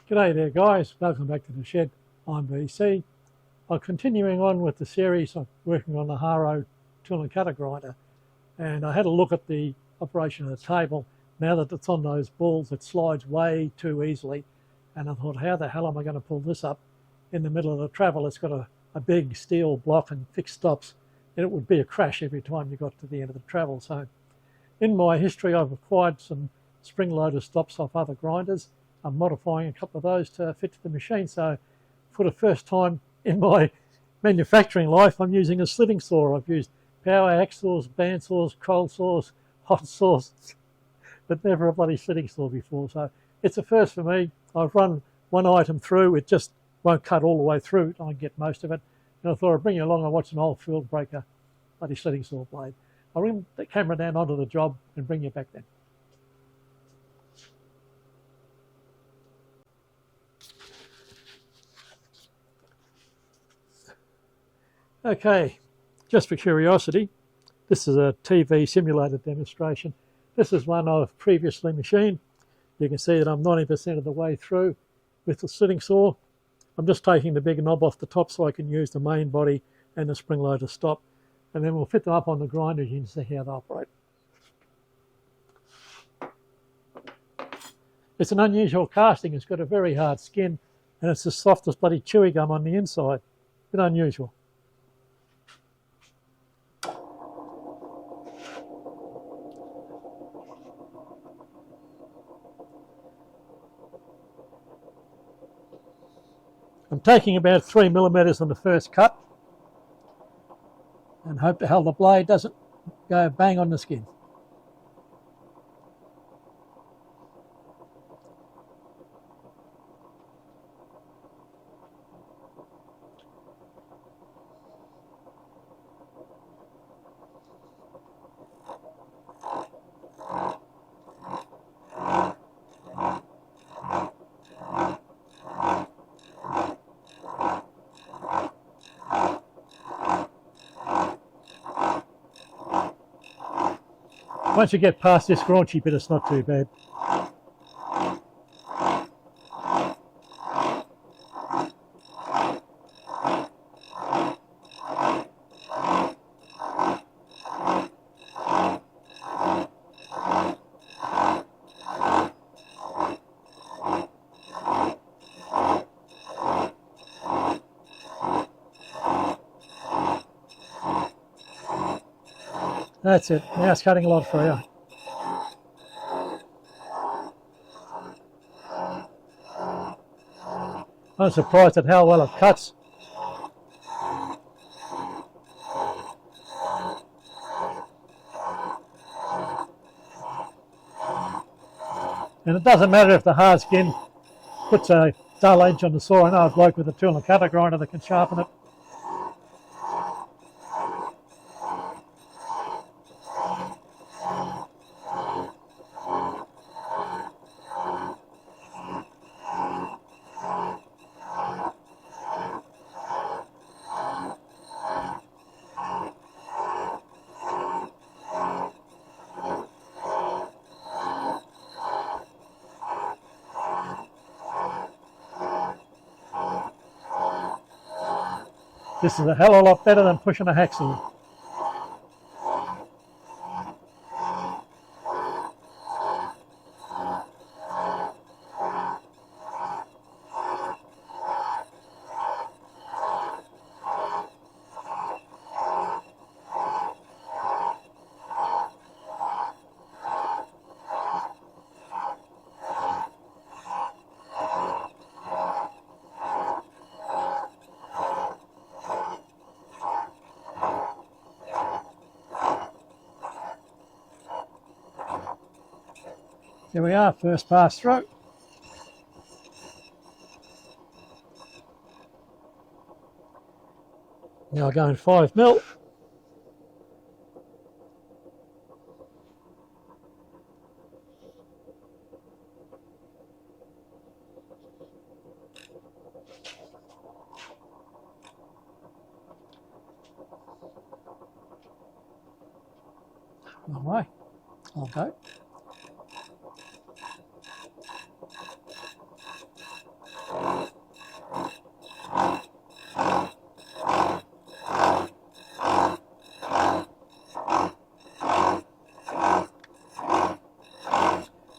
G'day there guys, welcome back to the shed. I'm BC. I'm continuing on with the series of working on the Haro tool and cutter grinder, and I had a look at the operation of the table. Now that it's on those balls, it slides way too easily, and I thought, how the hell am I going to pull this up in the middle of the travel? It's got a big steel block and fixed stops, and it would be a crash every time you got to the end of the travel. So in my history, I've acquired some spring-loaded stops off other grinders. I'm modifying a couple of those to fit to the machine. So for the first time in my manufacturing life, I'm using a slitting saw. I've used power axe saws, band saws, cold saws, hot saws, but never a bloody slitting saw before. So it's a first for me. I've run one item through. It just won't cut all the way through. I can get most of it. And I thought I'd bring you along and watch an old field breaker bloody slitting saw blade. I'll bring the camera down onto the job and bring you back then. Okay, just for curiosity, this is a TV simulated demonstration. This is one I've previously machined. You can see that I'm 90% of the way through with the slitting saw. I'm just taking the big knob off the top so I can use the main body and the spring loader stop, and then we'll fit them up on the grinder and you can see how they operate. It's an unusual casting. It's got a very hard skin and it's as soft as bloody chewy gum on the inside. A bit unusual. I'm taking about 3mm on the first cut and hope to hell the blade doesn't go bang on the skin. Once you get past this raunchy bit, it's not too bad. That's it. Now it's cutting a lot freer. I'm surprised at how well it cuts. And it doesn't matter if the hard skin puts a dull edge on the saw. I know a bloke with a tool and cutter grinder that can sharpen it. This is a hell of a lot better than pushing a hacksaw. Here we are, first pass through. Now going 5mm. Wrong way. Okay.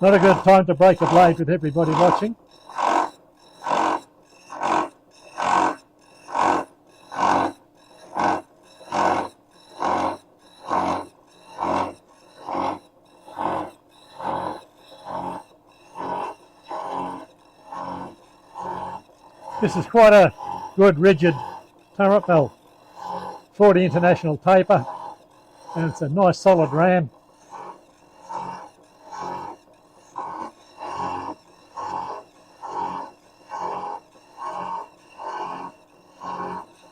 Not a good time to break a blade with everybody watching. This is quite a good rigid turret bell, 40 international taper, and it's a nice solid ram.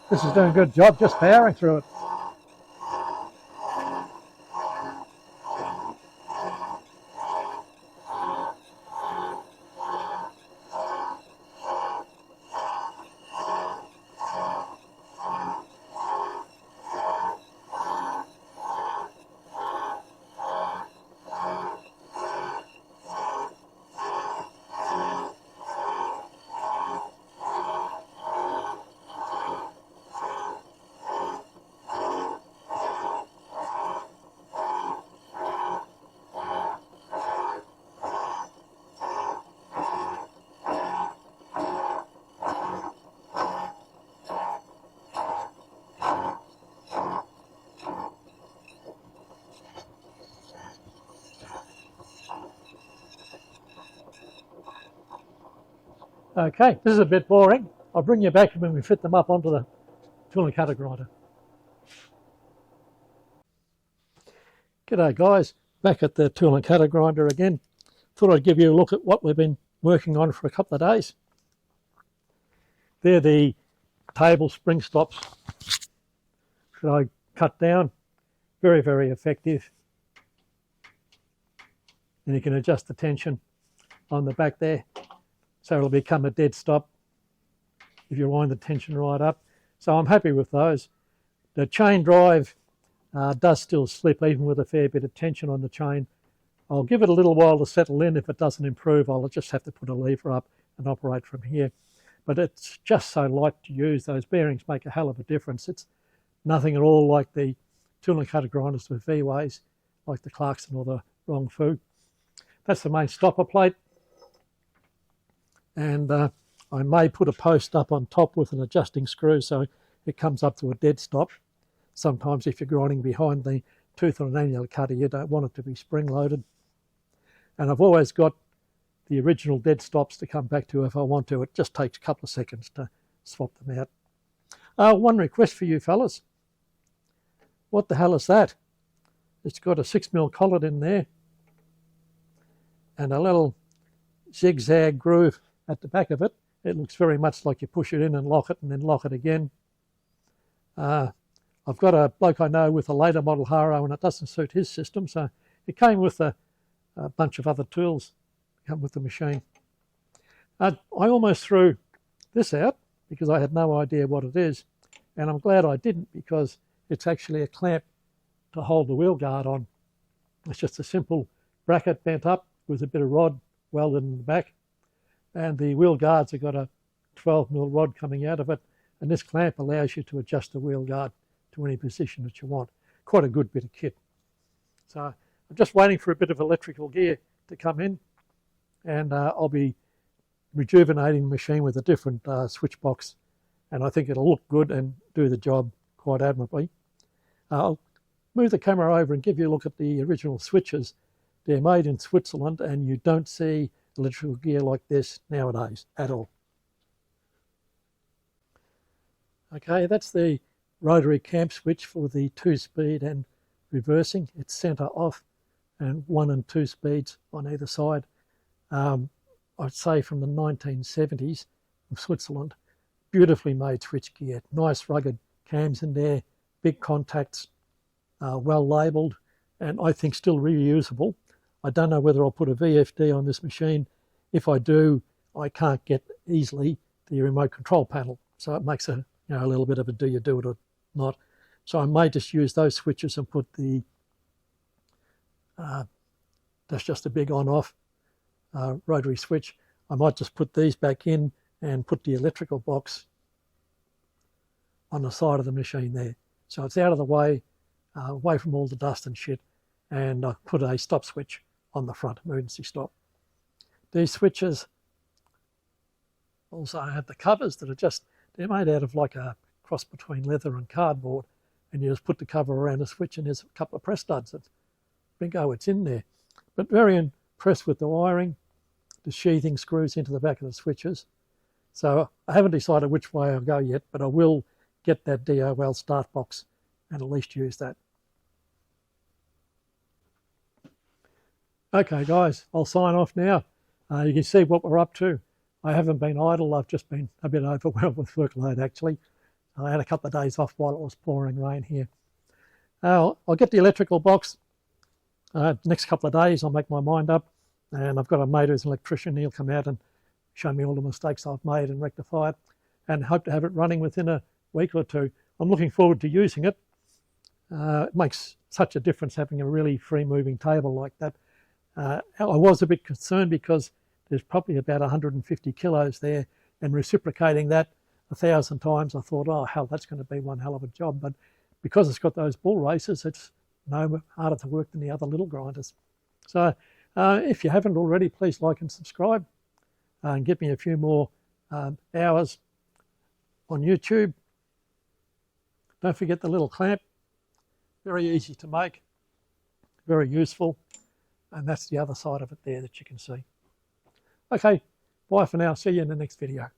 This is doing a good job just powering through it. Okay, this is a bit boring. I'll bring you back when we fit them up onto the tool and cutter grinder. G'day guys, back at the tool and cutter grinder again. Thought I'd give you a look at what we've been working on for a couple of days. They're the table spring stops that I cut down. Very, very effective. And you can adjust the tension on the back there. So it'll become a dead stop if you wind the tension right up. So I'm happy with those. The chain drive does still slip even with a fair bit of tension on the chain. I'll give it a little while to settle in. If it doesn't improve, I'll just have to put a lever up and operate from here. But it's just so light to use. Those bearings make a hell of a difference. It's nothing at all like the tool and cutter grinders with V-ways, like the Clarkson or the Wrong Fu. That's the main stopper plate. And I may put a post up on top with an adjusting screw so it comes up to a dead stop. Sometimes if you're grinding behind the tooth on an annular cutter, you don't want it to be spring loaded. And I've always got the original dead stops to come back to if I want to. It just takes a couple of seconds to swap them out. One request for you fellas. What the hell is that? It's got a 6mm collet in there and a little zigzag groove at the back of it. It looks very much like you push it in and lock it and then lock it again. I've got a bloke I know with a later model Haro and it doesn't suit his system, so it came with a bunch of other tools come with the machine. I almost threw this out because I had no idea what it is, and I'm glad I didn't because it's actually a clamp to hold the wheel guard on. It's just a simple bracket bent up with a bit of rod welded in the back, and the wheel guards have got a 12mm rod coming out of it, and this clamp allows you to adjust the wheel guard to any position that you want. Quite a good bit of kit. So I'm just waiting for a bit of electrical gear to come in, and I'll be rejuvenating the machine with a different switch box, and I think it'll look good and do the job quite admirably. I'll move the camera over and give you a look at the original switches. They're made in Switzerland, and you don't see electrical gear like this nowadays at all. Okay, that's the rotary cam switch for the 2-speed and reversing. It's centre off and 1 and 2 speeds on either side. I'd say from the 1970s of Switzerland. Beautifully made switch gear, nice rugged cams in there, big contacts, well labelled, and I think still reusable. I don't know whether I'll put a VFD on this machine. If I do, I can't get easily the remote control panel, so it makes a little bit of a do you do it or not. So I may just use those switches and put the that's just a big on-off rotary switch. I might just put these back in and put the electrical box on the side of the machine there, so it's out of the way, away from all the dust and shit, and I put a stop switch on the front, emergency stop. These switches also have the covers that are they're made out of like a cross between leather and cardboard, and you just put the cover around the switch and there's a couple of press studs. It's bingo, it's in there. But very impressed with the wiring. The sheathing screws into the back of the switches. So I haven't decided which way I'll go yet, but I will get that DOL start box and at least use that. Okay guys, I'll sign off now. You can see what we're up to. I haven't been idle, I've just been a bit overwhelmed with workload actually. I had a couple of days off while it was pouring rain here. I'll get the electrical box. Next couple of days I'll make my mind up, and I've got a mate who's an electrician. He'll come out and show me all the mistakes I've made and rectify it, and hope to have it running within a week or two. I'm looking forward to using it. It makes such a difference having a really free moving table like that. I was a bit concerned because there's probably about 150 kilos there, and reciprocating that 1,000 times, I thought, oh hell, that's going to be one hell of a job. But because it's got those bull races, it's no harder to work than the other little grinders. So if you haven't already, please like and subscribe and give me a few more hours on YouTube. Don't forget the little clamp, very easy to make, very useful, and that's the other side of it there that you can see. Okay, bye for now, see you in the next video.